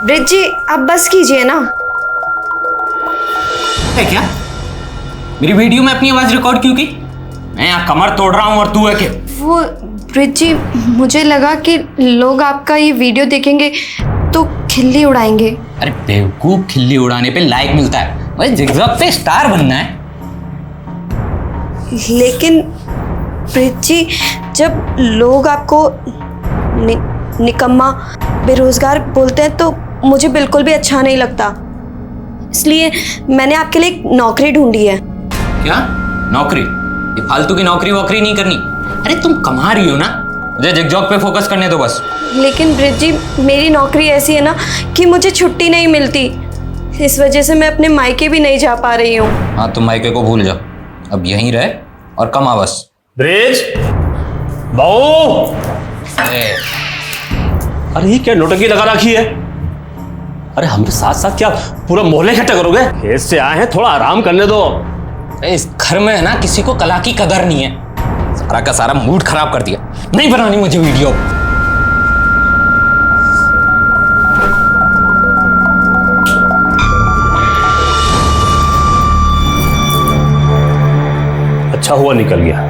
Bridge जी आप बस कीजिए ना। है क्या? मेरी वीडियो में अपनी आवाज रिकॉर्ड क्यों की? मैं यहाँ कमर तोड़ रहा हूँ और तू है क्या? वो ब्रिज जी मुझे लगा कि लोग आपका ये वीडियो देखेंगे तो खिल्ली उड़ाएंगे। अरे बेवकूफ, खिल्ली उड़ाने पे लाइक मिलता है, भाई जिगजैग पे स्टार बनना है। लेकिन ब्रिज जी जब लोग आपको निकम्मा बेरोजगार बोलते हैं तो मुझे बिल्कुल भी अच्छा नहीं लगता, इसलिए मैंने आपके लिए एक नौकरी ढूंढी है। क्या नौकरी? ये फालतू की नौकरी वोकरी नहीं करनी। अरे तुम कमा रही हो ना, मुझे जिगजैग पे फोकस करने दो बस। लेकिन ब्रिज जी मेरी नौकरी ऐसी है ना कि मुझे छुट्टी नहीं मिलती, इस वजह से मैं अपने मायके भी नहीं जा पा रही हूँ। हाँ तुम मायके को भूल जाओ, अब यहीं रहे और कमा बस। ब्रिज बहू, अरे ये क्या नोटंकी लगा रखी है? अरे हमारे साथ साथ क्या पूरा मोहल्ले इकट्ठा करोगे? खेत से आए हैं, थोड़ा आराम करने दो। इस घर में है ना किसी को कला की कदर नहीं है, सारा का सारा मूड खराब कर दिया। नहीं बनानी मुझे वीडियो। अच्छा हुआ निकल गया।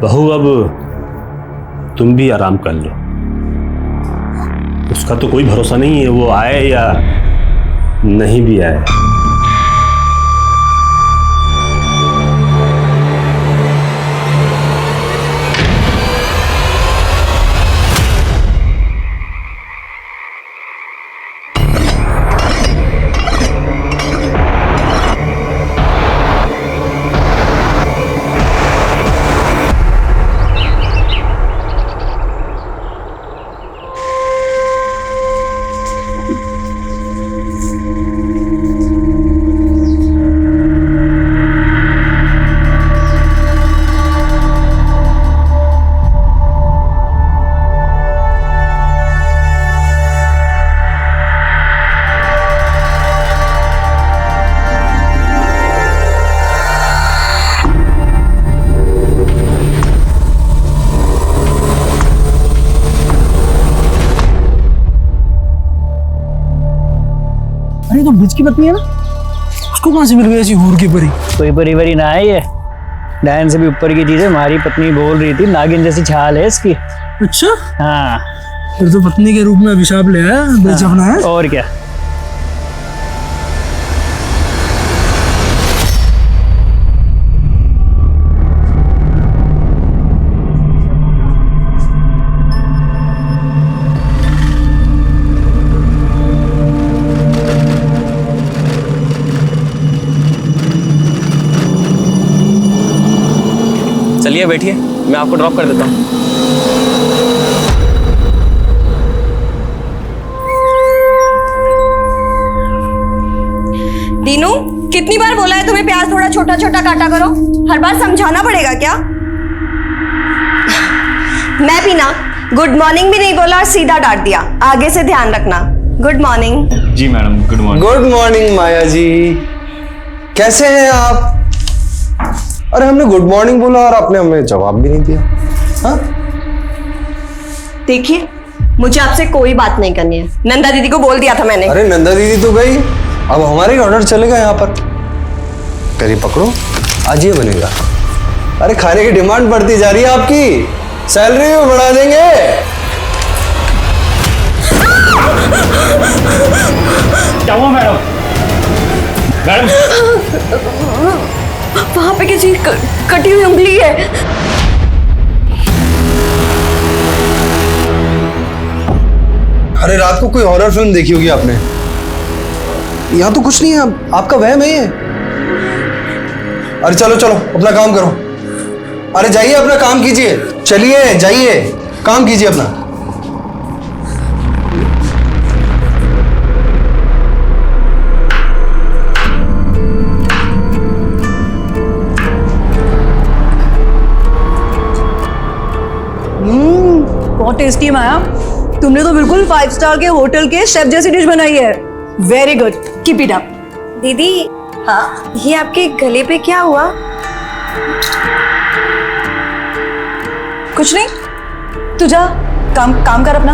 बहू अब तुम भी आराम कर लो, उसका तो कोई भरोसा नहीं है, वो आए या नहीं भी आए। अरे तो ब्रिज की पत्नी है ना, उसको कहाँ से मिल गई ऐसी हूर की परी? कोई परी वरी ना है, ये डायन से भी ऊपर की चीज है। हमारी पत्नी बोल रही थी नागिन जैसी छाल है इसकी। अच्छा, हाँ फिर तो पत्नी के रूप में अभिशाप ले आया ब्रिज अपना है। और क्या। चलिए बैठिए, मैं आपको ड्रॉप कर देता हूँ। दीनू कितनी बार बोला है तुम्हें प्याज थोड़ा छोटा छोटा काटा करो, हर बार समझाना पड़ेगा क्या? मैं भी ना गुड मॉर्निंग भी नहीं बोला और सीधा डांट दिया। आगे से ध्यान रखना। Good morning. जी madam, good morning. Good morning Maya ji, कैसे हैं आप? अरे हमने गुड मॉर्निंग बोला और आपने हमें जवाब भी नहीं दिया। हाँ देखिए मुझे आपसे कोई बात नहीं करनी है, नंदा दीदी को बोल दिया था मैंने। अरे नंदा दीदी तो गई, अब हमारा ही ऑर्डर चलेगा यहाँ पर। करी पकड़ो, आज ये बनेगा। अरे खाने की डिमांड बढ़ती जा रही है आपकी, सैलरी भी बढ़ा देंगे। क्या हुआ मैडम? मैडम वहां पे किसी कटी हुई उंगली है। अरे रात को कोई हॉरर फिल्म देखी होगी आपने। यहाँ तो कुछ नहीं है, आपका वहम है ये। अरे चलो चलो अपना काम करो। अरे जाइए अपना काम कीजिए, चलिए जाइए काम कीजिए अपना। बहुत टेस्टी माया, तुमने तो बिल्कुल 5 स्टार के होटल के शेफ जैसी डिश बनाई है। Very good, keep it up. दीदी हाँ ये आपके गले पे क्या हुआ? कुछ नहीं, तू जा काम कर अपना।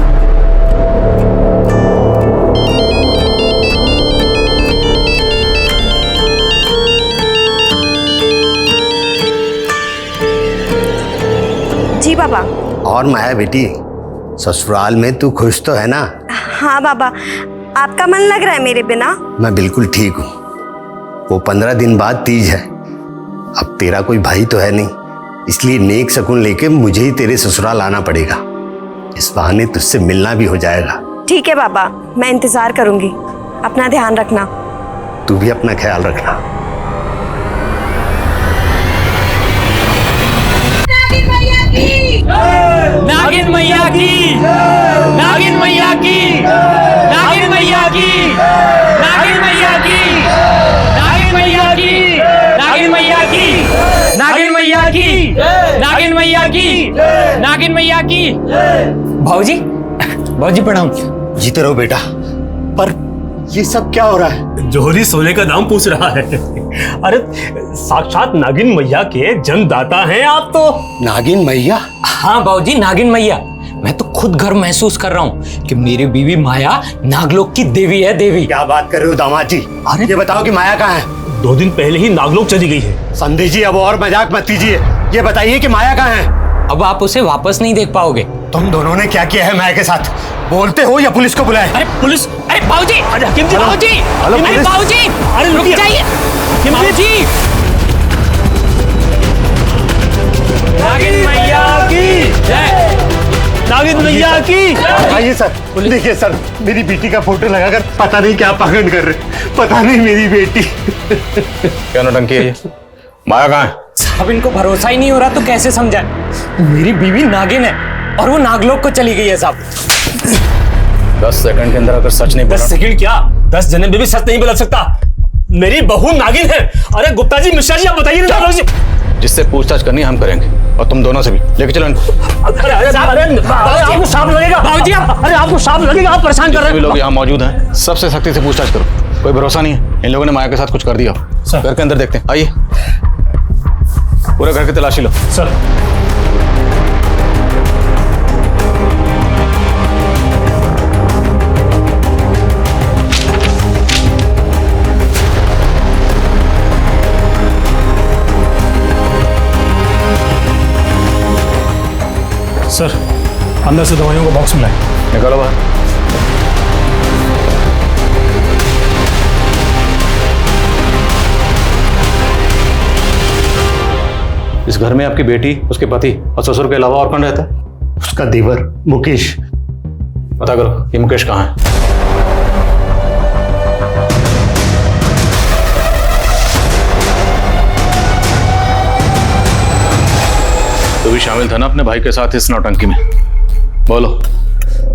जी पापा। और माया बेटी, ससुराल में तू खुश तो है ना? हाँ बाबा, आपका मन लग रहा है मेरे बिना? मैं बिल्कुल ठीक हूँ। वो 15 दिन बाद तीज है। अब तेरा कोई भाई तो है नहीं, इसलिए नेक शगुन लेके मुझे ही तेरे ससुराल आना पड़ेगा। इस बहाने तुझसे मिलना भी हो जाएगा। ठीक है बाबा, मैं इंतजार करूंगी। अपना ध्यान रखना। तू भी अपना ख्याल रखना। नागिन मैया की, नागिन मैया की, नागिन मैया की, नागिन मैया की, नागिन मैया की, नागिन मैया की, नागिन मैया की, नागिन मैया की, नागिन मैया की। भाऊजी, भाऊजी प्रणाम। जीते रहो बेटा। पर ये सब क्या हो रहा है? जोहरी सोने का दाम पूछ रहा है। अरे साक्षात नागिन मैया के जन्मदाता हैं आप तो। नागिन मैया? हाँ बाबूजी, नागिन मैया। मैं तो खुद गर्व महसूस कर रहा हूँ कि मेरी बीवी माया नागलोक की देवी है, देवी। क्या बात कर रहे हो दामाद जी? अरे ये बताओ कि माया कहाँ है? 2 दिन पहले ही नागलोक चली गई है। संधि जी, अब और मजाक मत कीजिए। ये बताइए कि माया कहाँ है? अब आप उसे वापस नहीं देख पाओगे। तुम दोनों ने क्या किया है माया के साथ? बोलते हो या पुलिस को बुलाए? अरे पुलिस, अरे बाबूजी, अरे हकीम जी, बाबूजी, हेलो, अरे पुलिस। बाबूजी, अरे रुक जाइए बाबूजी। नागिन मैया की जय, नागिन मैया की। आइए सर, देखिए सर, मेरी बेटी का फोटो लगाकर पता नहीं क्या पाखंड कर रहे। पता नहीं मेरी बेटी। क्या नौटंकी है ये? माया कहाँ है? साहब इनको भरोसा ही नहीं हो रहा तो कैसे समझाएं? मेरी बीवी नागिन है और वो नागलोक को चली गई है साहब। 10 सेकंड के अंदर अगर सच नहीं बोला। 10 सेकंड क्या, 10 जन्म में भी सच नहीं बदल सकता। मेरी बहू नागिन है। अरे गुप्ता जी, मिश्रा जी, आप बताइए ना। जिससे पूछताछ करनी हम करेंगे, और तुम दोनों से भी। लेके चलो इनको। अरे आपको सांप लगेगा बाबूजी। अरे आपको सांप लगेगा, आप परेशान कर रहे भी हैं। लोग यहाँ मौजूद हैं, सबसे सख्ती से पूछताछ करो। कोई भरोसा नहीं है, इन लोगों ने माया के साथ कुछ कर दिया। घर के अंदर देखते हैं, आइए। पूरे घर की तलाशी लो। सर, सर, अंदर से दवाइयों का बॉक्स मिला है। निकालो बाहर। इस घर में आपकी बेटी, उसके पति और ससुर के अलावा और कौन रहता है? उसका देवर मुकेश। पता करो ये मुकेश कहाँ है। तू भी शामिल था ना अपने भाई के साथ इस नौटंकी में? बोलो,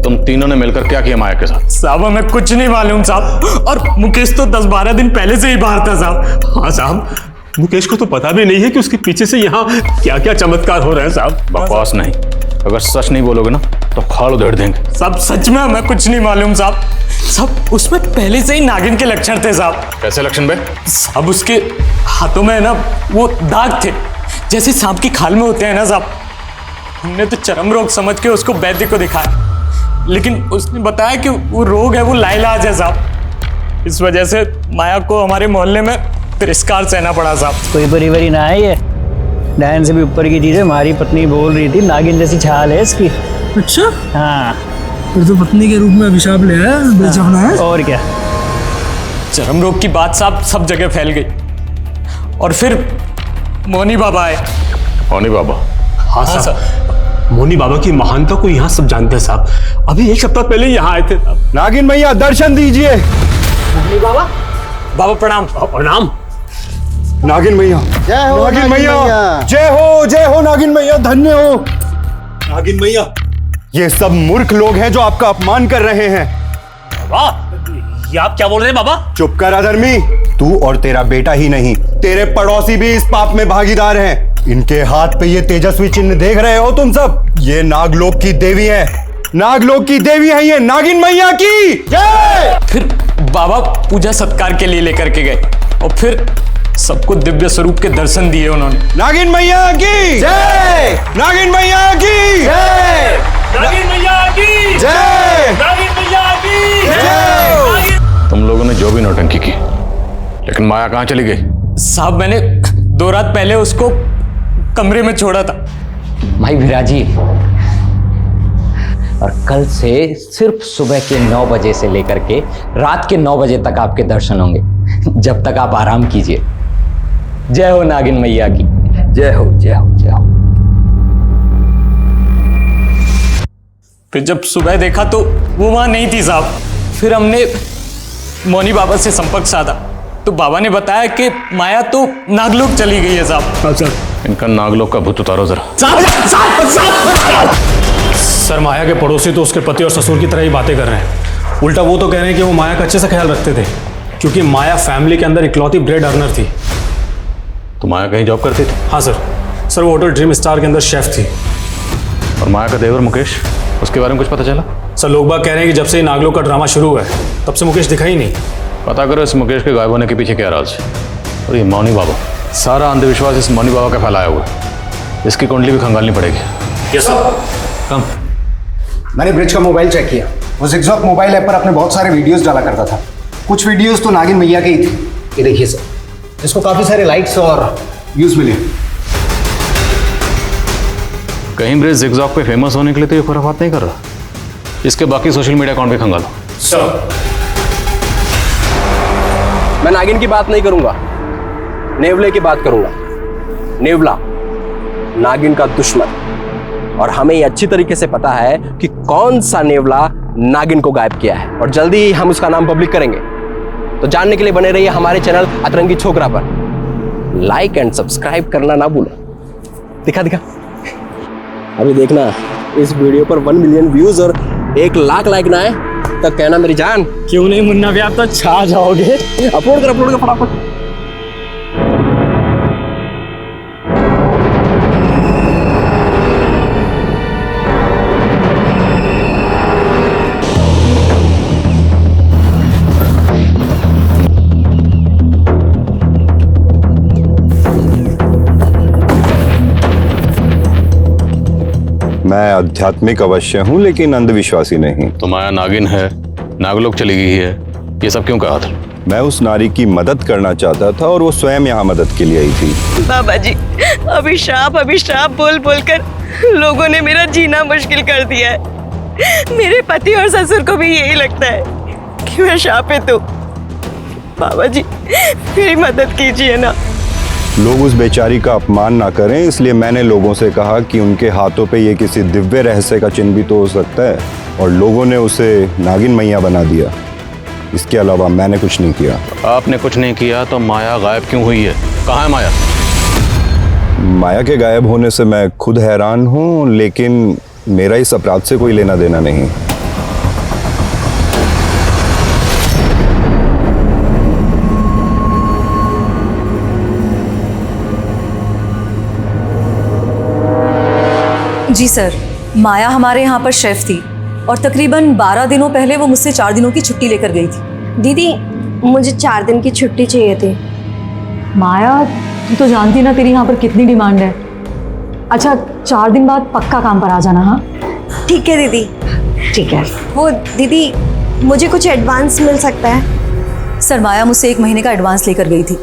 तुम तीनों ने मिलकर क्या किया माया के साथ? साहब हमें कुछ नहीं मालूम साहब। और मुकेश तो 10-12 दिन पहले से ही बाहर था साहब। हाँ साहब, मुकेश को तो पता भी नहीं है कि उसके पीछे से यहाँ क्या क्या चमत्कार हो रहे हैं साहब। बकवास नहीं, अगर सच नहीं बोलोगे ना तो खाल उधेड़ देंगे। साहब सच में हमें कुछ नहीं मालूम साहब। साहब उसमें पहले से ही नागिन के लक्षण थे साहब। कैसे लक्षण बे? साहब उसके हाथों में ना वो दाग थे, जैसे सांप की खाल में होते हैं ना साहब। हमने तो चरम रोग समझ के उसको वैद्य को दिखाया, लेकिन उसने बताया कि वो रोग है, वो लाइलाज है साहब। इस वजह से माया को हमारे मोहल्ले में तिरस्कार सहना पड़ा साहब। कोई परिवारी ना है ये, डायन से भी ऊपर की चीज है। हमारी पत्नी बोल रही थी नागिन जैसी छाल है इसकी। अच्छा, हाँ फिर तो पत्नी के रूप में अभिशाप ले आया, बेचपना है। और क्या। चरम रोग की बात साहब सब जगह फैल गई, और फिर मोनी बाबा आए। मोनी बाबा? हाँ साहब, मोनी बाबा की महानता को यहाँ सब जानते हैं साहब। अभी 1 सप्ताह पहले यहाँ आए थे। नागिन मैया दर्शन दीजिए। बाबा प्रणाम। प्रणाम। नागिन मैया, जय हो नागिन मैया, जय हो नागिन मैया, धन्य हो नागिन मैया। ये सब मूर्ख लोग हैं जो आपका अपमान कर रहे हैं। वाह, ये आप क्या बोल रहे हैं बाबा? चुप कर अधर्मी। तू और तेरा बेटा ही नहीं, तेरे पड़ोसी भी इस पाप में भागीदार हैं। इनके हाथ पे ये तेजस्वी चिन्ह देख रहे हो तुम सब, ये नागलोक की देवी है। नागलोक की देवी है ये, नागिन मैया की जय। फिर बाबा पूजा सत्कार के लिए लेकर के गए, और फिर सबको दिव्य स्वरूप के दर्शन दिए उन्होंने। नागिन मैया की जय, नागिन मैया की जय, नागिन मैया की जय, नागिन मैया की जय। तुम लोगों ने जो भी नौटंकी की, लेकिन माया कहाँ चली गई? साहब मैंने 2 रात पहले उसको कमरे में छोड़ा था, भाई विराजी, और कल से सिर्फ सुबह के 9 बजे से लेकर के रात के 9 बजे तक आपके दर्शन होंगे, जब तक आप आराम कीजिए। जय हो नागिन मैया की, जय हो जय हो जय हो। फिर जब सुबह देखा तो वो वहां नहीं थी साहब। फिर हमने मौनी बाबा से संपर्क साधा तो बाबा ने बताया कि माया तो नागलोक चली गई है साहब। इनका नागलोक का भूत उतारो जरा। सर माया के पड़ोसी तो उसके पति और ससुर की तरह ही बातें कर रहे हैं। उल्टा वो तो कह रहे हैं कि वो माया का अच्छे से ख्याल रखते थे, क्योंकि माया फैमिली के अंदर इकलौती ब्रेड अर्नर थी। तो माया कहीं जॉब करती थी? हाँ सर वो होटल ड्रीम स्टार के अंदर शेफ थी। और माया का देवर मुकेश, उसके बारे में कुछ पता चला? सर लोग बाग कह रहे हैं कि जब से नागलोक का ड्रामा शुरू हुआ है तब से मुकेश दिखा ही नहीं। पता करो इस मुकेश के गायब होने के पीछे क्या राज है। और ये मौनी बाबा, सारा अंधविश्वास इस मौनी बाबा का फैलाया हुआ है। इसकी कुंडली भी खंगालनी पड़ेगी। Yes sir. कम। मैंने ब्रिज का मोबाइल चेक किया। वो जिगजॉग मोबाइल ऐप पर अपने बहुत सारे वीडियोस डाला करता था। कुछ वीडियोस तो नागिन मैया के ही थे। ये देखिए सर, इसको काफी सारे लाइक्स और व्यूज मिले। कहीं ब्रिज जिगजॉग पे फेमस होने के लिए तो ये खुराफात नहीं कर रहा। इसके बाकी सोशल मीडिया अकाउंट भी खंगालो। सर मैं नागिन की बात नहीं करूंगा, नेवले की बात करूंगा। नेवला नागिन का दुश्मन, और हमें ये अच्छी तरीके से पता है कि कौन सा नेवला नागिन को गायब किया है, और जल्दी ही हम उसका नाम पब्लिक करेंगे। तो जानने के लिए बने रहिए हमारे चैनल अतरंगी छोकरा पर। लाइक एंड सब्सक्राइब करना ना भूलो। दिखा अभी देखना, इस वीडियो पर 1 मिलियन व्यूज और 1 लाख लाइक ना आए तब कहना मेरी जान। क्यों नहीं मुन्ना भी, आप तो छा जाओगे। अपलोड कर फटाफट। मैं आध्यात्मिक अवश्य हूँ लेकिन अंधविश्वासी नहीं। तो माया नागिन है, नागलोक चली गई है, ये सब क्यों कहा था? मैं उस नारी की मदद करना चाहता था और वो स्वयं यहाँ मदद के लिए आई थी। बाबा जी, अभिशाप बोल बोलकर लोगों ने मेरा जीना मुश्किल कर दिया है। मेरे पति और ससुर को भी यही लगता है कि मैं शापित हूँ। बाबा जी मेरी मदद कीजिए ना। लोग उस बेचारी का अपमान ना करें, इसलिए मैंने लोगों से कहा कि उनके हाथों पे ये किसी दिव्य रहस्य का चिन्ह भी तो हो सकता है, और लोगों ने उसे नागिन मैया बना दिया। इसके अलावा मैंने कुछ नहीं किया। आपने कुछ नहीं किया तो माया गायब क्यों हुई है? कहाँ है माया? माया के गायब होने से मैं खुद हैरान हूँ, लेकिन मेरा इस अपराध से कोई लेना देना नहीं। जी सर, माया हमारे यहाँ पर शेफ थी और तकरीबन 12 दिनों पहले वो मुझसे 4 दिनों की छुट्टी लेकर गई थी। दीदी मुझे 4 दिन की छुट्टी चाहिए थी। माया, तू तो जानती ना तेरी यहाँ पर कितनी डिमांड है। अच्छा, 4 दिन बाद पक्का काम पर आ जाना। हाँ ठीक है दीदी। ठीक है। वो दीदी, मुझे कुछ एडवांस मिल सकता है? सर माया मुझसे 1 महीने का एडवांस लेकर गई थी,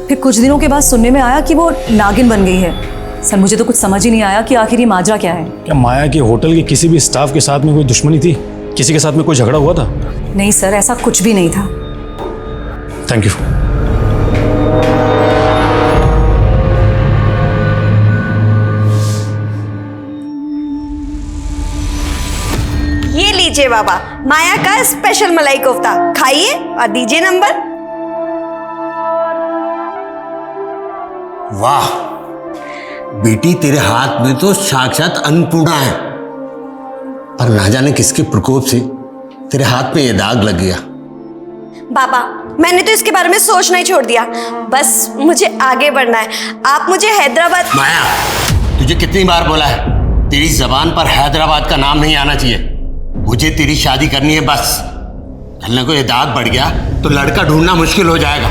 फिर कुछ दिनों के बाद सुनने में आया कि वो नागिन बन गई है। सर मुझे तो कुछ समझ ही नहीं आया कि आखिर ये माजरा क्या है। क्या माया के होटल के किसी भी स्टाफ के साथ में कोई दुश्मनी थी? किसी के साथ में कोई झगड़ा हुआ था? नहीं सर, ऐसा कुछ भी नहीं था। Thank you. ये लीजिए बाबा, माया का स्पेशल मलाई कोफ्ता, खाइए और दीजिए नंबर। वाह बेटी, तेरे हाथ में तो साक्षात अन्नपूर्णा है, पर ना जाने किसके प्रकोप से तेरे हाथ में ये दाग लग गया। बाबा मैंने तो इसके बारे में सोचना ही छोड़ दिया, बस मुझे आगे बढ़ना है। आप मुझे हैदराबाद। माया, तुझे कितनी बार बोला है, तेरी जबान पर हैदराबाद का नाम नहीं आना चाहिए। मुझे तेरी शादी करनी है बस। कल को ये दाग बढ़ गया तो लड़का ढूंढना मुश्किल हो जाएगा।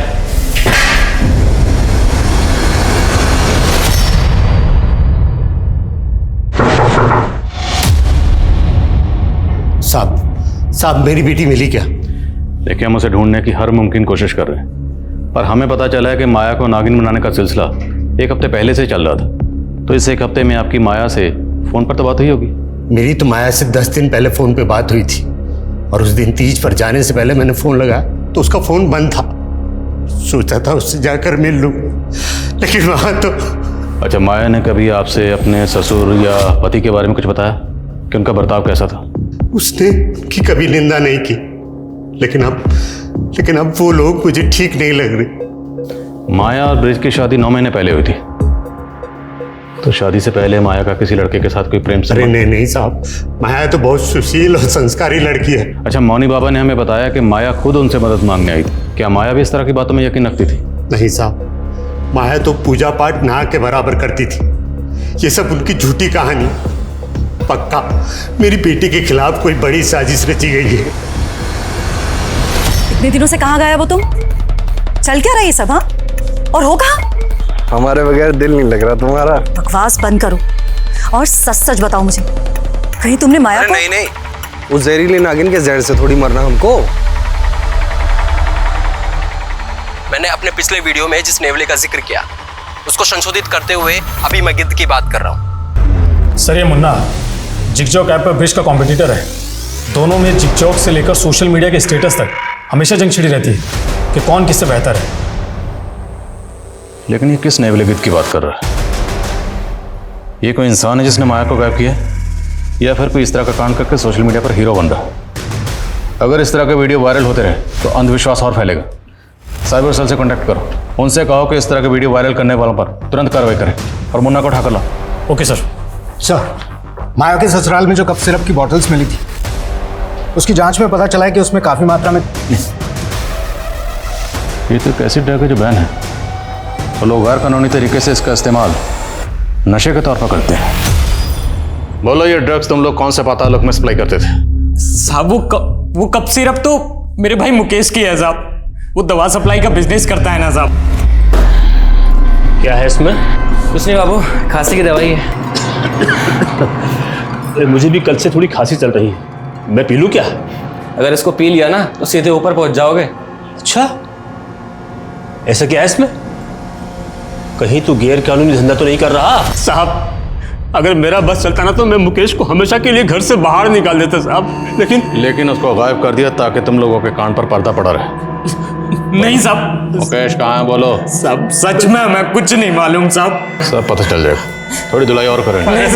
साहब मेरी बेटी मिली क्या? देखिए, हम उसे ढूंढने की हर मुमकिन कोशिश कर रहे हैं, पर हमें पता चला है कि माया को नागिन बनाने का सिलसिला 1 हफ्ते पहले से चल रहा था। तो इस 1 हफ्ते में आपकी माया से फोन पर तो बात हुई होगी। मेरी तो माया से 10 दिन पहले फोन पे बात हुई थी, और उस दिन तीज पर जाने से पहले मैंने फोन लगाया तो उसका फोन बंद था। सोचा था उससे जाकर मिल लूं, लेकिन वहां तो। अच्छा, माया ने कभी आपसे अपने ससुर या पति के बारे में कुछ बताया कि उनका बर्ताव कैसा था? उसने उनकी कभी निंदा नहीं की, लेकिन अब वो लोग मुझे ठीक नहीं लग रहे। माया और ब्रिज की शादी 9 महीने पहले हुई थी, तो शादी से पहले माया का किसी लड़के के साथ कोई प्रेम अरे नहीं साहब, माया तो बहुत सुशील और संस्कारी लड़की है। अच्छा, मौनी बाबा ने हमें बताया कि माया खुद उनसे मदद मांगने आई थी। क्या माया भी इस तरह की बातों में यकीन रखती थी? नहीं साहब, माया तो पूजा पाठ ना के बराबर करती थी। ये सब उनकी झूठी कहानी। पक्का मेरी बेटी के खिलाफ कोई बड़ी साजिश रची गई है। इतने दिनों से कहाँ गया वो तुम? चल क्या रहा ये सब? हाँ, और हो कहाँ? हमारे बगैर दिल नहीं लग रहा तुम्हारा। बकवास बंद करो और सच सच बताओ मुझे, कहीं तुमने माया को? नहीं, उस जहरीली नागिन के जहर से थोड़ी मरना हमको। मैंने अपने पिछले वीडियो में जिस नेवले का जिक्र किया उसको संशोधित करते हुए अभी मैं गिद्ध की बात कर रहा हूँ। सर, ये मुन्ना जिगजॉग ऐप पर ब्रिज का कॉम्पिटिटर है। दोनों में जिगजॉग से लेकर सोशल मीडिया के स्टेटस तक हमेशा जंग छिड़ी रहती है कि कौन किससे बेहतर है। लेकिन ये किस नेवले गिद्ध की बात कर रहा है? ये कोई इंसान है जिसने माया को गायब किया, या फिर कोई इस तरह का कांड करके सोशल मीडिया पर हीरो बन रहा? अगर इस तरह के वीडियो वायरल होते रहे तो अंधविश्वास और फैलेगा। साइबर सेल से कांटेक्ट करो, उनसे कहो कि इस तरह के वीडियो वायरल करने वालों पर तुरंत कार्रवाई करें और मुन्ना को उठा कर लाओ। Okay sir. सर, माया के ससुराल में जो कफ सिरप की बॉटल्स मिली थी, उसकी जांच में पता चला है कि उसमें काफी मात्रा में ये तो एक एसिड ड्रग है जो बैन है, और लोग गैर कानूनी तरीके से इसका इस्तेमाल नशे के तौर पर करते हैं। बोलो, ये ड्रग्स तुम लोग कौन से पातालोक में सप्लाई करते थे? साहब वो कप सिरप तो मेरे भाई मुकेश की है साहब। वो दवा सप्लाई का बिजनेस करता है ना साहब। क्या है इसमें? कुछ नहीं बाबू, खांसी की दवाई है। मुझे भी कल से थोड़ी खांसी चल रही है, मैं पी लूँ क्या? अगर इसको पी लिया ना तो सीधे ऊपर पहुंच जाओगे। अच्छा, ऐसा क्या है इसमें? कहीं तू गैर कानूनी धंधा तो नहीं कर रहा? साहब, अगर मेरा बस चलता ना तो मैं मुकेश को हमेशा के लिए घर से बाहर निकाल देता साहब, लेकिन उसको गायब कर दिया ताकि तुम लोगों के कान पर पर्दा पड़ा रहे। नहीं साहब। मुकेश कहाँ है बोलो? सब सच में मैं कुछ नहीं मालूम साहब। सब पता चल जाएगा, थोड़ी धुलाई और करेंगे।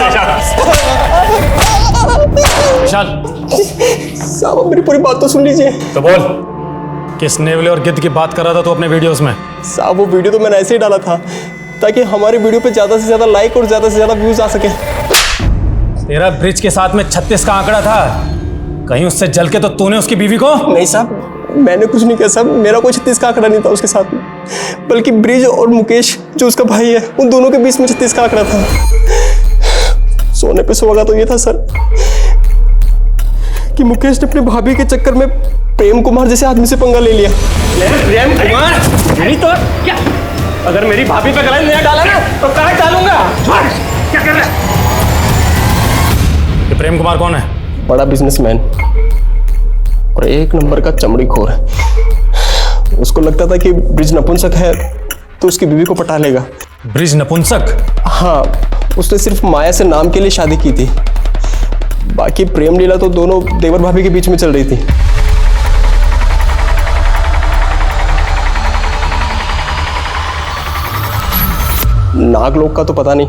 साहब, मेरी पूरी बात तो सुन लीजिए। तो बोल, किस नेवले और गिद्ध की बात कर रहा था तो अपने वीडियोस में? साहब, वो वीडियो तो मैंने ऐसे ही डाला था ताकि हमारे वीडियो पे ज्यादा से ज्यादा लाइक और ज्यादा से ज्यादा व्यूज आ सके। तेरा ब्रिज के साथ में 36 का आंकड़ा था, कहीं उससे जल के तो तूने उसकी बीवी को? नहीं साहब, मैंने कुछ नहीं किया साहब, मेरा कोई 36 का आंकड़ा नहीं था उसके साथ में, बल्कि ब्रिज और मुकेश जो उसका भाई है उन दोनों के बीच में 36 का आंकड़ा था। सोने पे सुहागा तो ये था सर कि मुकेश ने अपनी भाभी के चक्कर में प्रेम कुमार जैसे आदमी से पंगा ले लिया। प्रेम कुमार? नहीं तो क्या? अगर मेरी भाभी पे गला नहीं डाला ना तो काट डालूंगा। क्या कर रहा है? ये प्रेम कुमार कौन है? बड़ा बिजनेसमैन और एक नंबर का चमड़ी खोर है। उसको लगता था कि ब्रिज नपुंसक है तो उसकी बीवी को पटा लेगा। ब्रिज नपुंसक? हाँ, उसने सिर्फ माया से नाम के लिए शादी की थी, बाकी प्रेम लीला तो दोनों देवर भाभी के बीच में चल रही थी। नागलोक का तो पता नहीं,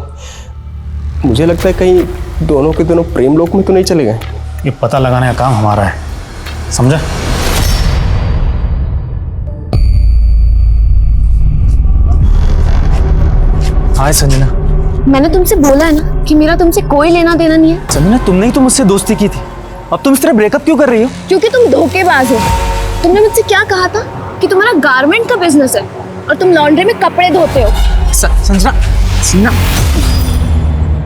मुझे लगता है कहीं दोनों के दोनों प्रेम लोक में तो नहीं चले गए। ये पता लगाने का काम हमारा है, समझा? हाय संजना। मैंने तुमसे बोला है ना कि मेरा तुमसे कोई लेना देना नहीं है। संजना, तुमने ही तो मुझसे दोस्ती की थी, अब तुम इस तरह ब्रेकअप क्यों कर रही हो? क्योंकि तुम धोखेबाज हो। तुमने मुझसे क्या कहा था कि तुम्हारा गारमेंट का बिजनेस है और तुम लॉन्ड्री में कपड़े धोते हो। संजना,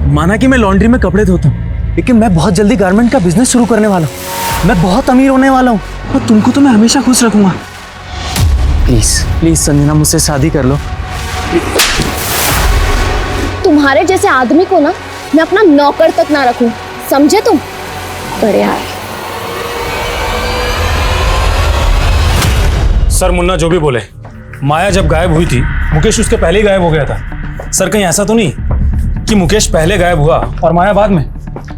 माना कि मैं लॉन्ड्री में कपड़े धोता हूँ, लेकिन मैं बहुत जल्दी गारमेंट का बिजनेस शुरू करने वाला हूँ। मैं बहुत अमीर होने वाला हूँ और तुमको तो मैं हमेशा खुश रखूंगा। प्लीज प्लीज संजना, मुझसे शादी कर लो। तुम्हारे जैसे आदमी को ना मैं अपना नौकर तक ना रखूं, समझे तुम? बड़े यार। सर, मुन्ना जो भी बोले, माया जब गायब हुई थी मुकेश उसके पहले ही गायब हो गया था। सर, कहीं ऐसा तो नहीं कि मुकेश पहले गायब हुआ और माया बाद में,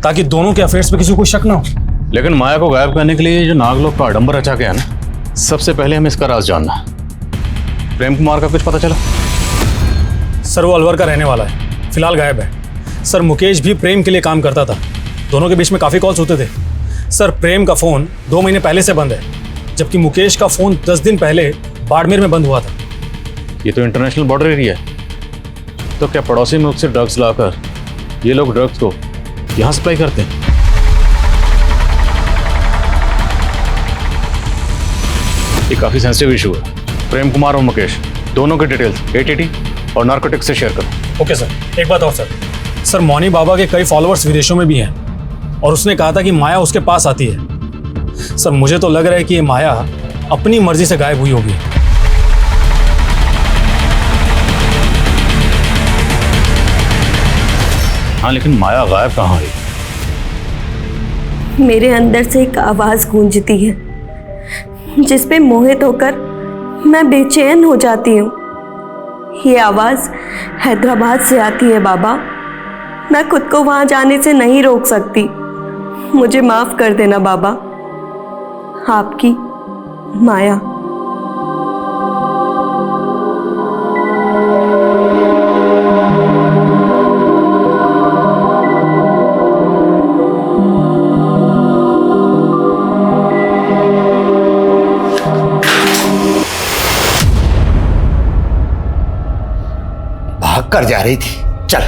ताकि दोनों के अफेयर्स पे किसी को शक ना हो। लेकिन माया को गायब करने के लिए जो नागलोक का आडंबर रचा गया ना, सबसे पहले हमें इसका राज जानना है। प्रेम कुमार का कुछ पता चला? सर वो अलवर का रहने वाला है, फिलहाल गायब है। सर मुकेश भी प्रेम के लिए काम करता था, दोनों के बीच में काफ़ी कॉल्स होते थे। सर प्रेम का फ़ोन 2 महीने पहले से बंद है, जबकि मुकेश का फ़ोन 10 दिन पहले बाड़मेर में बंद हुआ था। ये तो इंटरनेशनल बॉर्डर एरिया है, तो क्या पड़ोसी मुल्क से ड्रग्स लाकर ये लोग ड्रग्स को यहाँ सप्लाई करते हैं? ये काफ़ी सेंसिटिव इशू है। प्रेम कुमार और मुकेश दोनों के डिटेल्स ATT और नार्कोटिक्स से शेयर करो। Okay sir. एक बात और सर मौनी बाबा के कई फॉलोअर्स विदेशों में भी हैं और उसने कहा था कि माया उसके पास आती है। सर मुझे तो लग रहा है कि ये माया अपनी मर्जी से गायब हुई होगी। हाँ, लेकिन माया गायब कहाँ हुई? मेरे अंदर से एक आवाज गूंजती है जिस पे मोहित होकर मैं बेचैन हो जाती हूँ। ये आवाज हैदराबाद से आती है बाबा। मैं खुद को वहां जाने से नहीं रोक सकती। मुझे माफ कर देना बाबा। आपकी माया। भाग कर जा रही थी। चल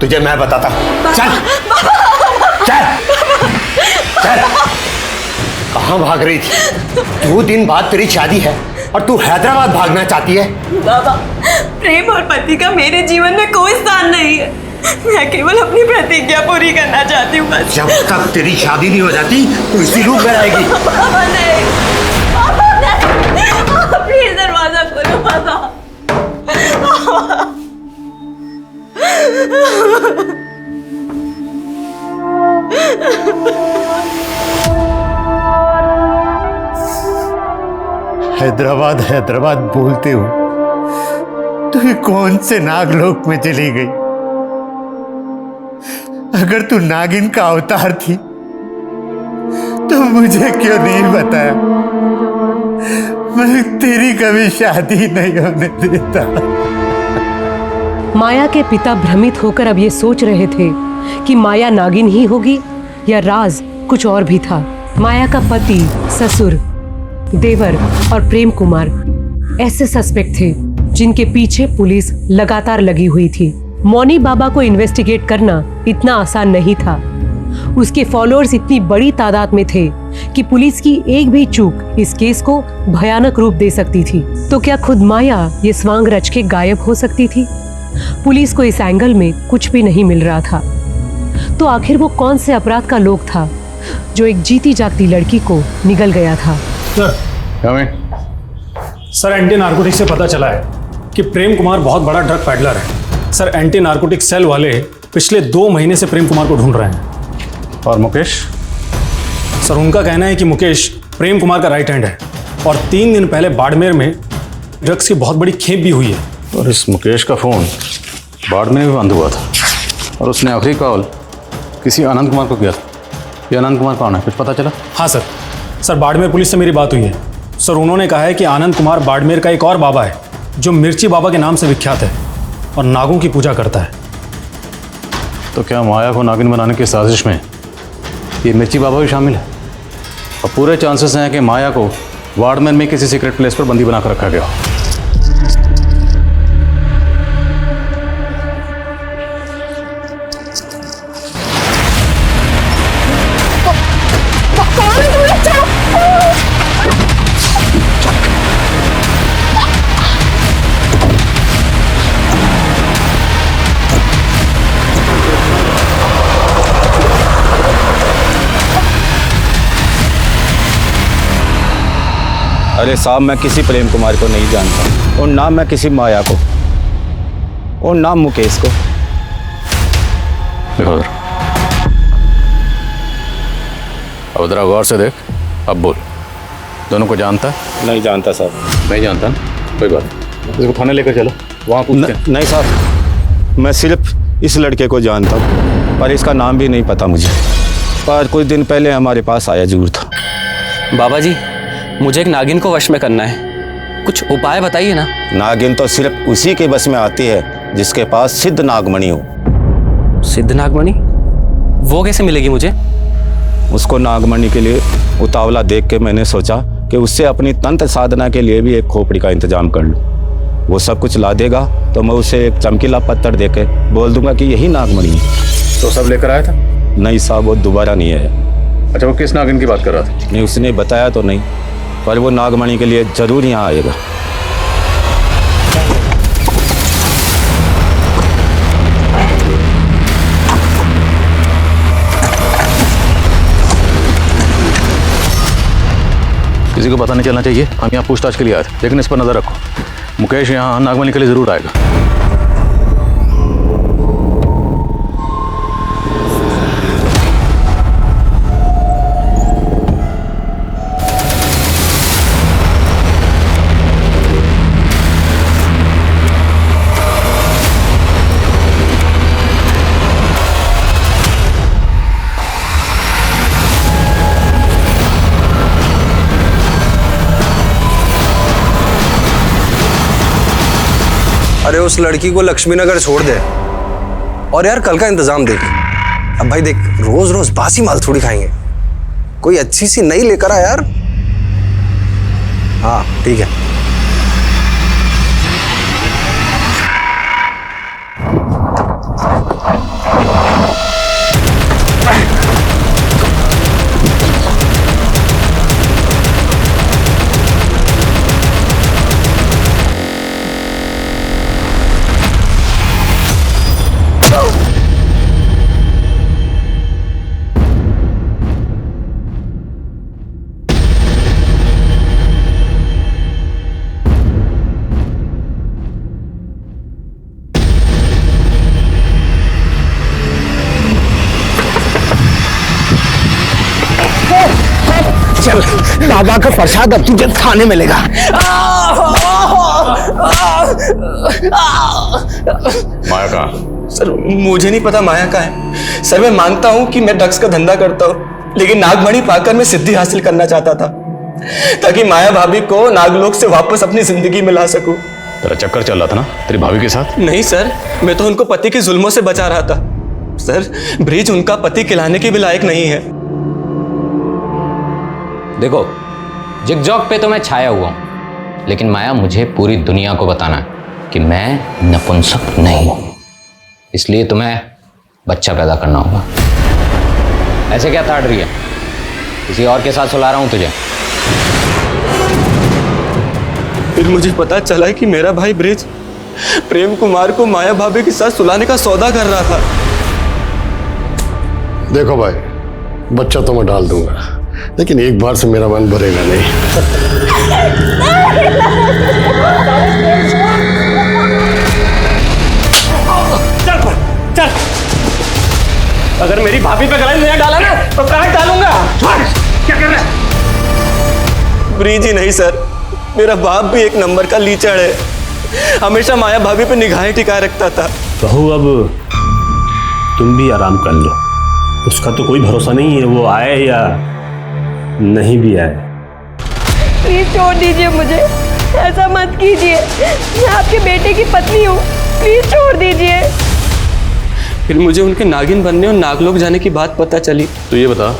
तुझे मैं बताता हूं। चल चल चल। कहां भाग रही थी? 2 दिन बाद तेरी शादी है और तू हैदराबाद भागना चाहती है? बाबा, प्रेम और पति का मेरे जीवन में कोई स्थान नहीं है। मैं केवल अपनी प्रतिज्ञा पूरी करना चाहती हूँ बस। जब तक तेरी शादी नहीं हो जाती तो इसी रूप में रहेगी। बाबा नहीं, बाबा नहीं, प्लीज दरवाजा खोलो बाबा। हैदराबाद हैदराबाद बोलते हो तो ये कौन से नागलोक में चली गई? अगर तू नागिन का अवतार थी तो मुझे क्यों नहीं बताया? मैं तेरी कभी शादी नहीं होने देता। माया के पिता भ्रमित होकर अब ये सोच रहे थे कि माया नागिन ही होगी या राज कुछ और भी था। माया का पति, ससुर, देवर और प्रेम कुमार ऐसे सस्पेक्ट थे जिनके पीछे पुलिस लगातार लगी हुई थी। मौनी बाबा को इन्वेस्टिगेट करना इतना आसान नहीं था। उसके फॉलोअर्स इतनी बड़ी तादाद में थे कि पुलिस की एक भी चूक इस केस को भयानक रूप दे सकती थी। तो क्या खुद माया ये स्वांग रच के गायब हो सकती थी? पुलिस को इस एंगल में कुछ भी नहीं मिल रहा था। तो आखिर वो कौन से अपराध का लोग था जो एक जीती जागती लड़की को निगल गया था? सर एंटी नार्कोटिक से पता चला है कि प्रेम कुमार बहुत बड़ा ड्रग पैडलर है। सर एंटी नार्कोटिक सेल वाले पिछले 2 महीने से प्रेम कुमार को ढूंढ रहे हैं। और मुकेश? सर उनका कहना है कि मुकेश प्रेम कुमार का राइट हैंड है और 3 दिन पहले बाड़मेर में ड्रग्स की बहुत बड़ी खेप भी हुई है। और इस मुकेश का फ़ोन बाड़मेर में भी बंद हुआ था और उसने आखिरी कॉल किसी आनंद कुमार को किया था। ये आनंद कुमार कौन है, कुछ पता चला? हाँ सर बाड़मेर पुलिस से मेरी बात हुई है। सर उन्होंने कहा है कि आनंद कुमार बाड़मेर का एक और बाबा है जो मिर्ची बाबा के नाम से विख्यात है और नागों की पूजा करता है। तो क्या माया को नागिन बनाने की साजिश में ये मिर्ची बाबा भी शामिल है? और पूरे चांसेस हैं कि माया को बाड़मेर में किसी सीक्रेट प्लेस पर बंदी बनाकर रखा गया। अरे साहब, मैं किसी प्रेम कुमार को नहीं जानता और ना मैं किसी माया को और ना मुकेश को। देखो अब जरा गौर से देख, अब बोल। दोनों को जानता है? नहीं जानता साहब। नहीं जानता ना, कोई बात नहीं। इसको थाने लेकर चलो, वहाँ पूछते हैं। नहीं साहब, मैं सिर्फ इस लड़के को जानता हूँ, पर इसका नाम भी नहीं पता मुझे। पर कुछ दिन पहले हमारे पास आया जरूर था। बाबा जी, मुझे एक नागिन को वश में करना है, कुछ उपाय बताइए ना। नागिन तो सिर्फ उसी के बस में आती है जिसके पास सिद्ध नागमणि हो। सिद्ध नागमणि? वो कैसे मिलेगी मुझे? उसको नागमणि के लिए उतावला देख के मैंने सोचा कि उससे अपनी तंत्र साधना के लिए भी एक खोपड़ी का इंतजाम कर लूँ। वो सब कुछ ला देगा तो मैं उसे एक चमकीला पत्थर देके बोल दूंगा कि यही नागमणि है। तो सब लेकर आया था? नहीं साहब, वो दोबारा नहीं है। अच्छा, वो किस नागिन की बात कर रहा था? नहीं, उसने बताया तो नहीं, पर वो नागमणि के लिए जरूर यहाँ आएगा। किसी को पता नहीं चलना चाहिए। हम यहाँ पूछताछ के लिए आए थे, लेकिन इस पर नजर रखो। मुकेश यहाँ नागमणि के लिए जरूर आएगा। अरे उस लड़की को लक्ष्मी नगर छोड़ दे और यार कल का इंतजाम देख। अब भाई देख, रोज रोज बासी माल थोड़ी खाएंगे, कोई अच्छी सी नई लेकर आ यार। हाँ ठीक है। चल, बाबा का प्रसाद अब तुझे खाने मिलेगा। माया कहाँ? सर मुझे नहीं पता माया कहाँ है। सर मैं मानता हूँ कि मैं ड्रग्स का धंधा करता हूँ, लेकिन नागमणि पाकर मैं सिद्धि हासिल करना चाहता था ताकि माया भाभी को नागलोक से वापस अपनी जिंदगी में ला सकूं। तेरा चक्कर चल रहा था ना तेरी भाभी के साथ? नहीं सर, मैं तो उनको पति के जुल्मों से बचा रहा था। सर ब्रिज उनका पति खिलाने के भी लायक नहीं है। देखो, जिगजॉग पे तो मैं छाया हुआ हूं, लेकिन माया मुझे पूरी दुनिया को बताना है कि मैं नपुंसक नहीं हूं। इसलिए तुम्हें बच्चा पैदा करना होगा। ऐसे क्या ताड़ रही है? किसी और के साथ सुला रहा हूं तुझे। फिर मुझे पता चला कि मेरा भाई ब्रिज प्रेम कुमार को माया भाभी के साथ सुलाने का सौदा कर रहा था। देखो भाई, बच्चा तो मैं डाल दूंगा, लेकिन एक बार से मेरा मन भरेगा नहीं। चल चल, अगर मेरी भाभी पे गला नहीं डाला ना तो काट डालूंगा। क्या कर रहा है? ब्रिज ही नहीं सर, मेरा बाप भी एक नंबर का लीचड़ है। हमेशा माया भाभी पे निगाहें टिकाए रखता था। बहू अब तुम भी आराम कर लो, उसका तो कोई भरोसा नहीं है, वो आए या नहीं भी आए। प्लीज छोड़ दीजिए मुझे, ऐसा मत कीजिए। मैं आपके बेटे की पत्नी हूँ, प्लीज छोड़ दीजिए। फिर मुझे उनके नागिन बनने और नागलोक जाने की बात पता चली। तो ये बता,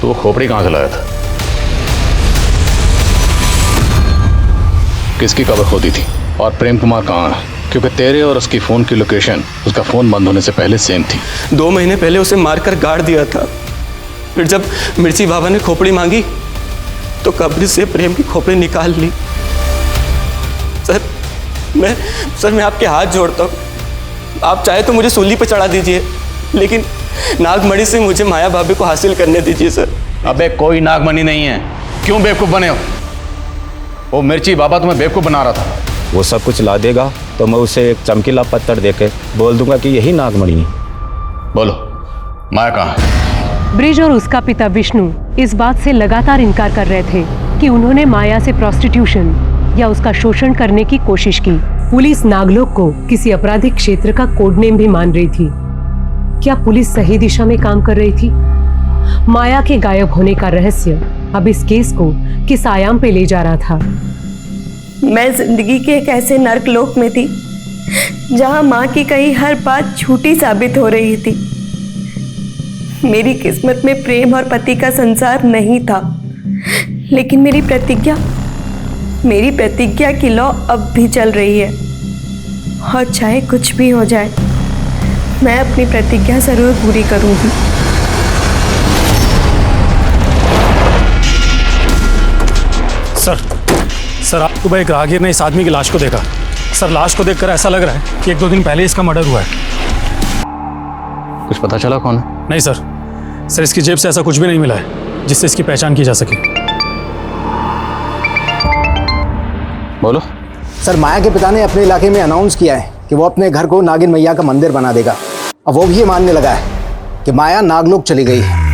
तो वो खोपड़ी कहाँ से लाया था? किसकी कबर खोदी थी? और प्रेम कुमार कहाँ है? क्योंकि तेरे और उसकी फ़ोन की लोकेशन उसका फ़ोन बंद होने से पहले सेम थी। 2 महीने पहले उसे मारकर गाड़ दिया था। फिर जब मिर्ची बाबा ने खोपड़ी मांगी तो कब्र से प्रेम की खोपड़ी निकाल ली। सर मैं आपके हाथ जोड़ता हूँ, आप चाहे तो मुझे सूली पर चढ़ा दीजिए, लेकिन नागमणि से मुझे माया भाभी को हासिल करने दीजिए सर। अबे कोई नागमणि नहीं है, क्यों बेवकूफ़ बने हो? वो मिर्ची बाबा तुम्हें बेवकूफ़ बना रहा था। वो सब कुछ ला देगा तो मैं उसे एक चमकीला पत्थर देके बोल दूंगा कि यही नागमणि है। बोलो, माया कहाँ है? ब्रिज और उसका पिता विष्णु इस बात से लगातार इनकार कर रहे थे कि उन्होंने माया से प्रोस्टिट्यूशन या उसका शोषण करने की कोशिश की। पुलिस नागलोक को किसी आपराधिक क्षेत्र का कोड नेम भी मान रही थी। क्या पुलिस सही दिशा में काम कर रही थी? माया के गायब होने का रहस्य अब इस केस को किस आयाम पे ले जा रहा था? मैं जिंदगी के एक ऐसे नर्क में थी जहां माँ की कही हर बात झूठी साबित हो रही थी। मेरी किस्मत में प्रेम और पति का संसार नहीं था, लेकिन मेरी प्रतिज्ञा की लौ अब भी चल रही है। और चाहे कुछ भी हो जाए, मैं अपनी प्रतिज्ञा जरूर पूरी करूंगी। सर आपको सुबह एक राहगीर ने इस आदमी की लाश को देखा। सर लाश को देखकर ऐसा लग रहा है कि 1-2 दिन पहले इसका मर्डर हुआ है। कुछ पता चला कौन है? नहीं सर इसकी जेब से ऐसा कुछ भी नहीं मिला है जिससे इसकी पहचान की जा सके। बोलो। सर माया के पिता ने अपने इलाके में अनाउंस किया है कि वो अपने घर को नागिन मैया का मंदिर बना देगा। अब वो भी ये मानने लगा है कि माया नागलोक चली गई है।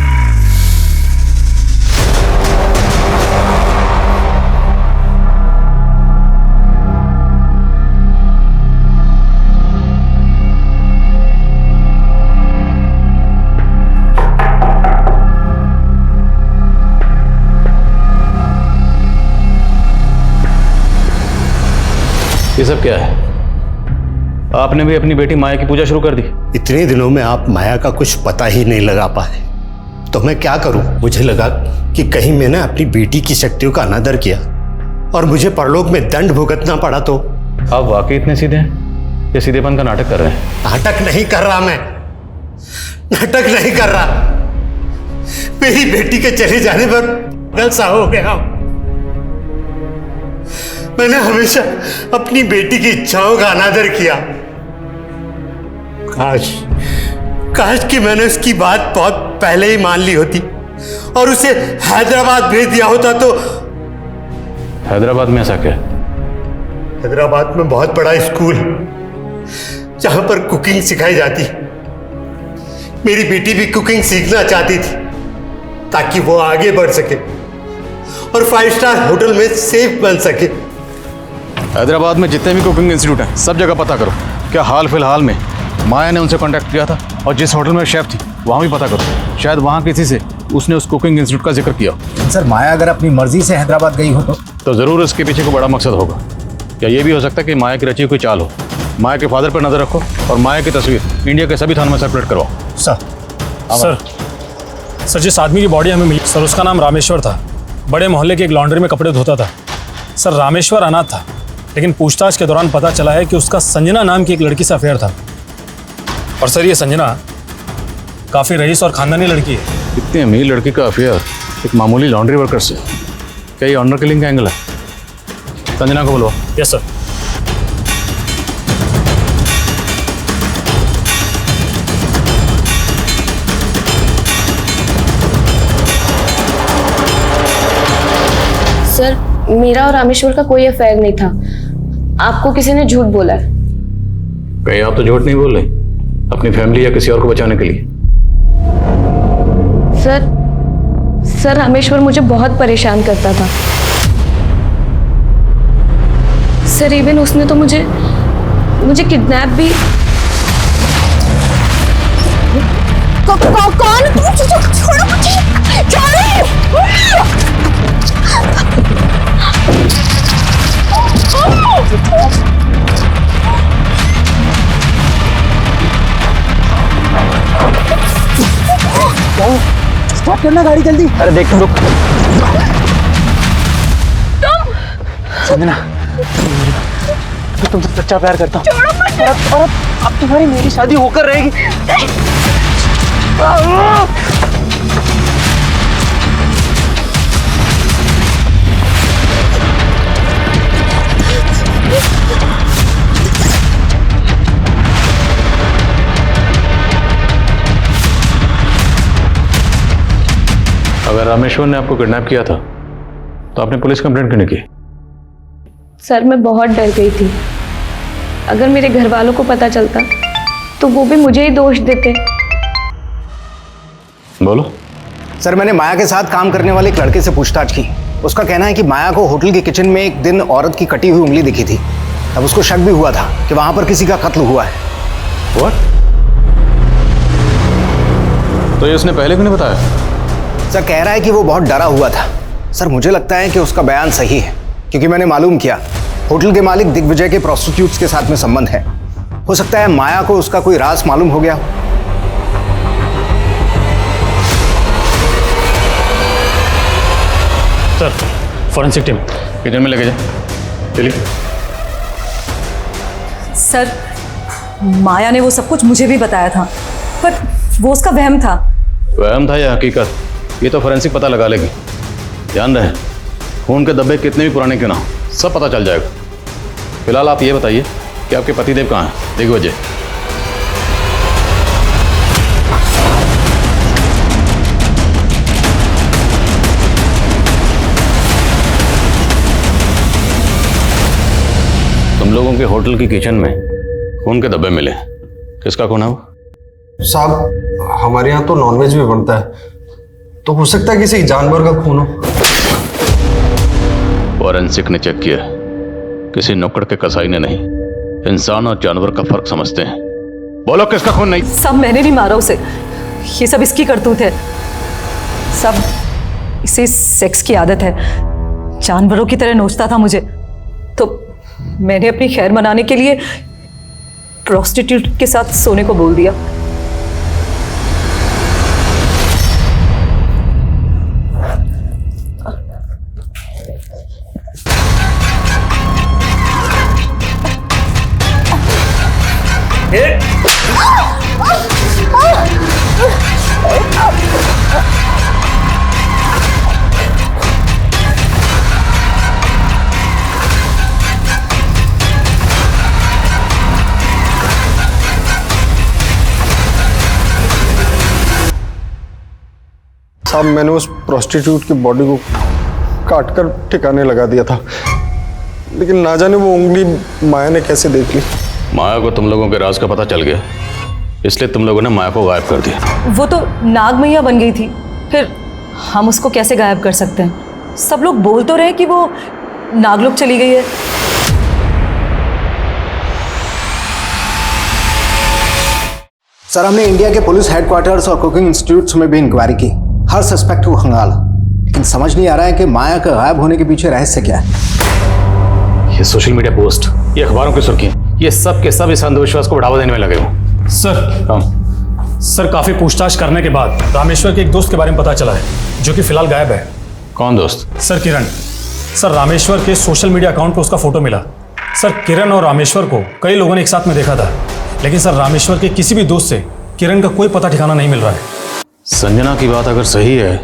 ये सब क्या है? आपने भी अपनी बेटी माया की पूजा शुरू कर दी? इतने दिनों में आप माया का कुछ पता ही नहीं लगा पाए, तो मैं क्या करूं? मुझे लगा कि कहीं मैंने अपनी बेटी की शक्तियों का अनादर किया और मुझे परलोक में दंड भुगतना पड़ा तो। आप वाकई इतने सीधे हैं? ये सीधेपन का नाटक कर रहे हैं? नाटक नहीं कर रहा मैं, नाटक नहीं कर रहा। मेरी बेटी के चले जाने पर पागल सा हो गया। मैंने हमेशा अपनी बेटी की इच्छाओं का अनादर किया। काश कि मैंने उसकी बात बहुत पहले ही मान ली होती और उसे हैदराबाद भेज दिया होता तो। हैदराबाद में ऐसा क्या? हैदराबाद में बहुत बड़ा स्कूल जहां पर कुकिंग सिखाई जाती। मेरी बेटी भी कुकिंग सीखना चाहती थी ताकि वो आगे बढ़ सके और 5 स्टार होटल में सेफ बन सके। हैदराबाद में जितने भी कुकिंग इंस्टीट्यूट हैं सब जगह पता करो। क्या हाल फिलहाल में माया ने उनसे कांटेक्ट किया था? और जिस होटल में शेफ थी वहाँ भी पता करो, शायद वहाँ किसी से उसने उस कुकिंग इंस्टीट्यूट का जिक्र किया। सर माया अगर अपनी मर्जी से हैदराबाद गई हो तो ज़रूर इसके पीछे कोई बड़ा मकसद होगा। क्या ये भी हो सकता है कि माया की रची कोई चाल हो? माया के फादर पर नजर रखो और माया की तस्वीर इंडिया के सभी थानों में सर्कुलेट करवाओ। सर जिस आदमी की बॉडी हमें मिली सर उसका नाम रामेश्वर था। बड़े मोहल्ले के एक लॉन्ड्री में कपड़े धोता था। सर रामेश्वर अनाथ था, लेकिन पूछताछ के दौरान पता चला है कि उसका संजना नाम की एक लड़की से अफेयर था। और सर ये संजना काफ़ी रईस और खानदानी लड़की है। इतनी अमीर लड़की का अफेयर एक मामूली लॉन्ड्री वर्कर से? क्या ये ऑनर किलिंग का एंगल है? संजना को बोलो। Yes sir. सर मेरा और रामेश्वर का कोई अफेयर नहीं था। आपको किसी ने झूठ बोला है। कहीं आप तो झूठ नहीं बोल रहे अपनी फैमिली या किसी और को बचाने के लिए? सर रामेश्वर मुझे बहुत परेशान करता था। सर इवन उसने तो मुझे किडनैप भी। कौन? छोड़ो मुझे। स्टॉप करना गाड़ी जल्दी। अरे देख तुम रुक। संजना मैं तुमसे सच्चा प्यार करता हूँ और अब तुम्हारी मेरी शादी होकर रहेगी। अगर रामेश्वर ने आपको किडनैप किया था तो आपने पुलिस कंप्लेंट क्यों नहीं की? सर मैं बहुत डर गई थी। अगर मेरे घर वालों को पता चलता तो वो भी मुझे ही दोष देते। बोलो। सर मैंने माया के साथ काम करने वाले एक लड़के से पूछताछ की। उसका कहना है कि माया को होटल के किचन में एक दिन औरत की कटी हुई उंगली दिखी थी। तब उसको शक भी हुआ था कि वहां पर किसी का कत्ल हुआ है। What? तो ये उसने पहले क्यों नहीं बताया? सर कह रहा है कि वो बहुत डरा हुआ था। सर मुझे लगता है कि उसका बयान सही है, क्योंकि मैंने मालूम किया होटल के मालिक दिग्विजय के प्रोस्टिट्यूट्स के साथ में संबंध है। हो सकता है माया को उसका कोई राज मालूम हो गया हो। सर फॉरेंसिक टीम किचन में लेके जा। चलिए। सर माया ने वो सब कुछ मुझे भी बताया था, पर वो उसका वहम था। वहम था या हकीकत, ये तो फोरेंसिक पता लगा लेगी। ध्यान रहे, खून के धब्बे कितने भी पुराने क्यों ना हो, सब पता चल जाएगा। फिलहाल आप ये बताइए कि आपके पतिदेव कहाँ हैं? दिग्विजय। तुम लोगों के होटल की किचन में खून के धब्बे मिले, किसका खून है वो? साहब हमारे यहाँ तो नॉनवेज भी बनता है, तो हो सकता है किसी जानवर का खून हो। फॉरेंसिक ने चेक किया, किसी नुक्कड़ के कसाई ने नहीं। इंसान और जानवर का फर्क समझते हैं। बोलो किसका खून? नहीं। सब मैंने नहीं मारा उसे, ये सब इसकी करतूत है। सब इसे सेक्स की आदत है, जानवरों की तरह नोचता था मुझे, तो मैंने अपनी खैर मनाने के लिए प्रोस्टिट्यूट के साथ सोने को बोल दिया। साहब मैंने उस प्रोस्टिट्यूट की बॉडी को काटकर ठिकाने लगा दिया था, लेकिन ना जाने वो उंगली माया ने कैसे देख ली। माया को तुम लोगों के राज का पता चल गया, इसलिए तुम लोगों ने माया को गायब कर दिया। वो तो नाग मैया बन गई थी, फिर हम उसको कैसे गायब कर सकते हैं? सब लोग बोल तो रहे कि वो नागलोक चली गई है। सर हमने इंडिया के पुलिस हेडक्वार्टर्स और कुकिंग इंस्टीट्यूट्स में भी इंक्वायरी की, हर सस्पेक्ट को खंगाला, लेकिन समझ नहीं आ रहा है कि माया का गायब होने के पीछे रहस्य क्या है। ये सोशल मीडिया पोस्ट, ये अखबारों की सुर्खियां, ये सब के सब इस अंधविश्वास को बढ़ावा देने में लगे हो। सर काफी पूछताछ करने के बाद रामेश्वर के एक दोस्त के बारे में पता चला है, जो कि फिलहाल गायब है। कौन दोस्त? सर किरण। सर रामेश्वर के सोशल मीडिया अकाउंट पर उसका फोटो मिला। सर किरण और रामेश्वर को कई लोगों ने एक साथ में देखा था, लेकिन सर रामेश्वर के किसी भी दोस्त से किरण का कोई पता ठिकाना नहीं मिल रहा है। संजना की बात अगर सही है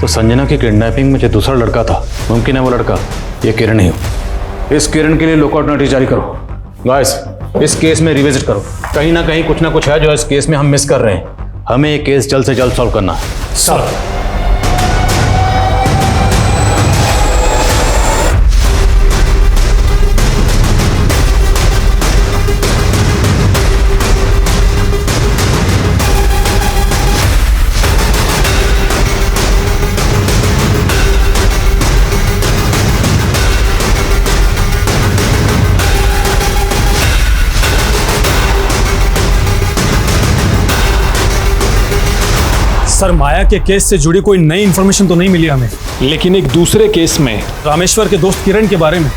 तो संजना की किडनैपिंग में जो दूसरा लड़का था, मुमकिन है वो लड़का ये किरण ही हो। इस किरण के लिए लुकआउट नोटिस जारी करो। गाइस इस केस में रिविजिट करो, कहीं ना कहीं कुछ ना कुछ है जो इस केस में हम मिस कर रहे हैं। हमें ये केस जल्द से जल्द सॉल्व करना है। सर सर माया के केस से जुड़ी कोई नई इन्फॉर्मेशन तो नहीं मिली हमें, लेकिन एक दूसरे केस में रामेश्वर के दोस्त किरण के बारे में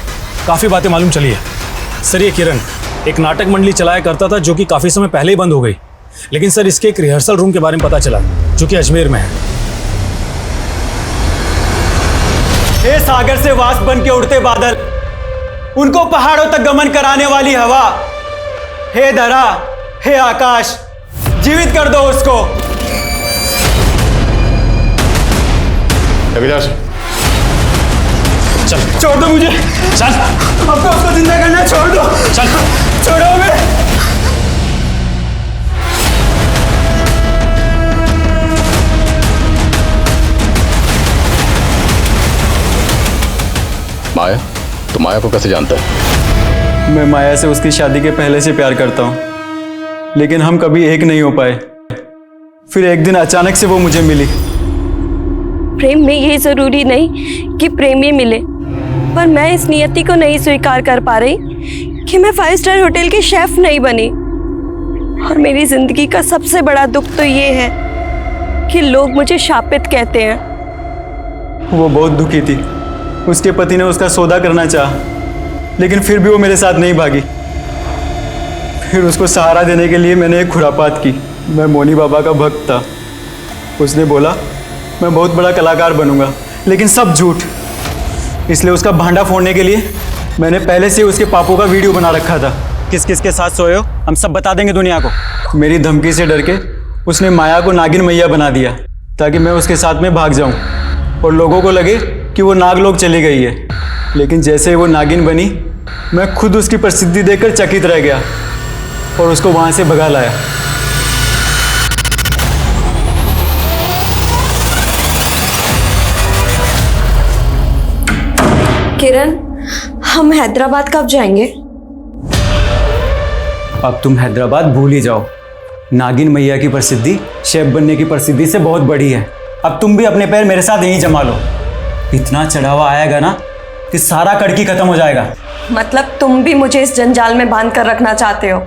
काफ़ी बातें मालूम चली है। सर ये किरण एक नाटक मंडली चलाया करता था, जो कि काफ़ी समय पहले ही बंद हो गई, लेकिन सर इसके एक रिहर्सल रूम के बारे में पता चला, जो कि अजमेर में है। हे सागर से वाष्प बन के उड़ते बादल, उनको पहाड़ों तक गमन कराने वाली हवा, हे धरा, हे आकाश, जीवित कर दो उसको। चल छोड़ दो मुझे, चल अब तो उसको जिंदा करना, छोड़ दो, चल छोड़ो हमें। माया, तो माया को कैसे जानता है? मैं माया से उसकी शादी के पहले से प्यार करता हूं, लेकिन हम कभी एक नहीं हो पाए। फिर एक दिन अचानक से वो मुझे मिली। प्रेम में ये जरूरी नहीं कि प्रेमी मिले, पर मैं इस नियति को नहीं स्वीकार कर पा रही कि मैं 5 स्टार होटल की शेफ नहीं बनी। और मेरी जिंदगी का सबसे बड़ा दुख तो ये है कि लोग मुझे शापित कहते हैं। वो बहुत दुखी थी। उसके पति ने उसका सौदा करना चाहा, लेकिन फिर भी वो मेरे साथ नहीं भागी। फिर उसको सहारा देने के लिए मैंने एक खुरापात की। मैं मोनी बाबा का भक्त था। उसने बोला मैं बहुत बड़ा कलाकार बनूंगा, लेकिन सब झूठ। इसलिए उसका भांडा फोड़ने के लिए मैंने पहले से उसके पापों का वीडियो बना रखा था। किस किस के साथ सोए हो हम सब बता देंगे दुनिया को। मेरी धमकी से डर के उसने माया को नागिन मैया बना दिया ताकि मैं उसके साथ में भाग जाऊं और लोगों को लगे कि वो नागलोक चली गई है। लेकिन जैसे ही वो नागिन बनी, मैं खुद उसकी प्रसिद्धि देखकर चकित रह गया और उसको वहां से भगा लाया। किरण, हम हैदराबाद कब जाएंगे? अब तुम हैदराबाद भूल ही जाओ। नागिन मैया की प्रसिद्धि शेफ बनने की प्रसिद्धि से बहुत बड़ी है। अब तुम भी अपने पैर मेरे साथ यहीं जमा लो। इतना चढ़ावा आएगा ना कि सारा कड़की खत्म हो जाएगा। मतलब तुम भी मुझे इस जंजाल में बांध कर रखना चाहते हो,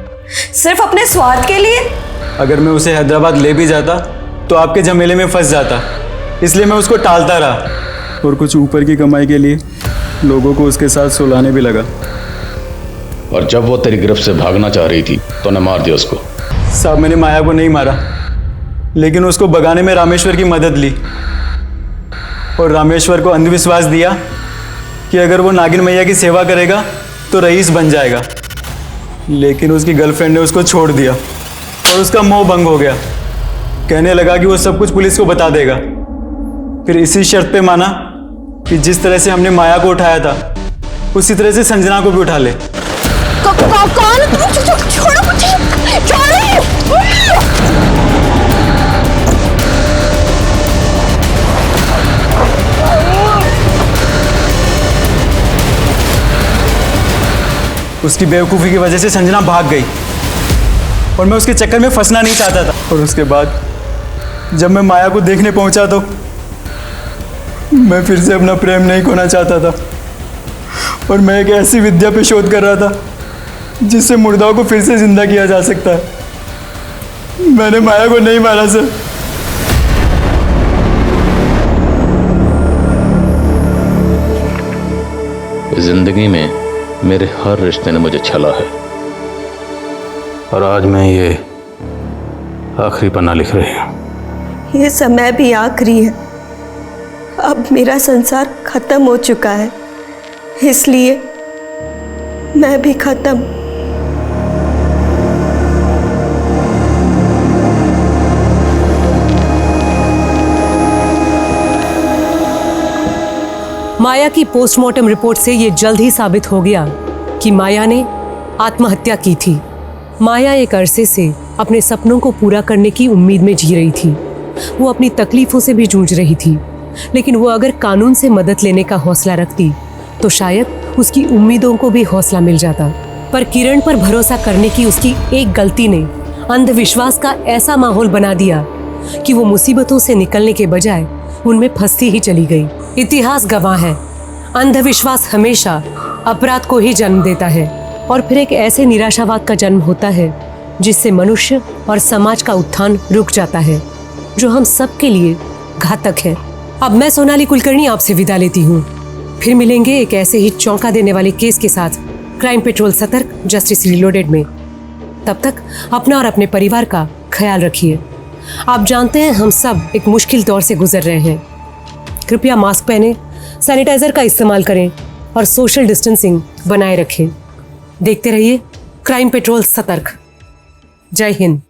सिर्फ अपने स्वार्थ के लिए? अगर मैं उसे हैदराबाद ले भी जाता तो आपके झमेले में फंस जाता, इसलिए मैं उसको टालता रहा और कुछ ऊपर की कमाई के लिए लोगों को उसके साथ सुलाने भी लगा। और जब वो तेरी गिरफ्त से भागना चाह रही थी तो ने मार दिया उसको। साहब, मैंने माया को नहीं मारा, लेकिन उसको भगाने में रामेश्वर की मदद ली और रामेश्वर को अंधविश्वास दिया कि अगर वो नागिन मैया की सेवा करेगा तो रईस बन जाएगा। लेकिन उसकी गर्लफ्रेंड ने उसको छोड़ दिया और उसका मोह भंग हो गया। कहने लगा कि वो सब कुछ पुलिस को बता देगा। फिर इसी शर्त पे माना कि जिस तरह से हमने माया को उठाया था उसी तरह से संजना को भी उठा ले। कौन तुम? छोड़ो मुझे, उसकी बेवकूफ़ी की वजह से संजना भाग गई और मैं उसके चक्कर में फंसना नहीं चाहता था। और उसके बाद जब मैं माया को देखने पहुंचा तो मैं फिर से अपना प्रेम नहीं खोना चाहता था और मैं एक ऐसी विद्या पे शोध कर रहा था जिससे मुर्दाओं को फिर से जिंदा किया जा सकता है। मैंने माया को नहीं मारा सर। जिंदगी में मेरे हर रिश्ते ने मुझे छला है और आज मैं ये आखिरी पन्ना लिख रही हूं। ये समय भी आखिरी है। अब मेरा संसार खत्म हो चुका है, इसलिए मैं भी खत्म। माया की पोस्टमार्टम रिपोर्ट से ये जल्द ही साबित हो गया कि माया ने आत्महत्या की थी। माया एक अरसे से अपने सपनों को पूरा करने की उम्मीद में जी रही थी। वो अपनी तकलीफों से भी जूझ रही थी, लेकिन वो अगर कानून से मदद लेने का हौसला रखती तो शायद उसकी उम्मीदों को भी हौसला मिल जाता। पर किरण पर भरोसा करने की उसकी एक गलती ने अंधविश्वास का ऐसा माहौल बना दिया कि वो मुसीबतों से निकलने के बजाय उनमें फंसती ही चली गई। इतिहास गवाह है, अंधविश्वास हमेशा अपराध को ही जन्म देता है और फिर एक ऐसे निराशावाद का जन्म होता है जिससे मनुष्य और समाज का उत्थान रुक जाता है, जो हम सब के लिए घातक है। अब मैं सोनाली कुलकर्णी आपसे विदा लेती हूँ। फिर मिलेंगे एक ऐसे ही चौंका देने वाले केस के साथ क्राइम पेट्रोल सतर्क जस्टिस रिलोडेड में। तब तक अपना और अपने परिवार का ख्याल रखिए। आप जानते हैं हम सब एक मुश्किल दौर से गुजर रहे हैं। कृपया मास्क पहने, सैनिटाइजर का इस्तेमाल करें और सोशल डिस्टेंसिंग बनाए रखें। देखते रहिए क्राइम पेट्रोल सतर्क। जय हिंद।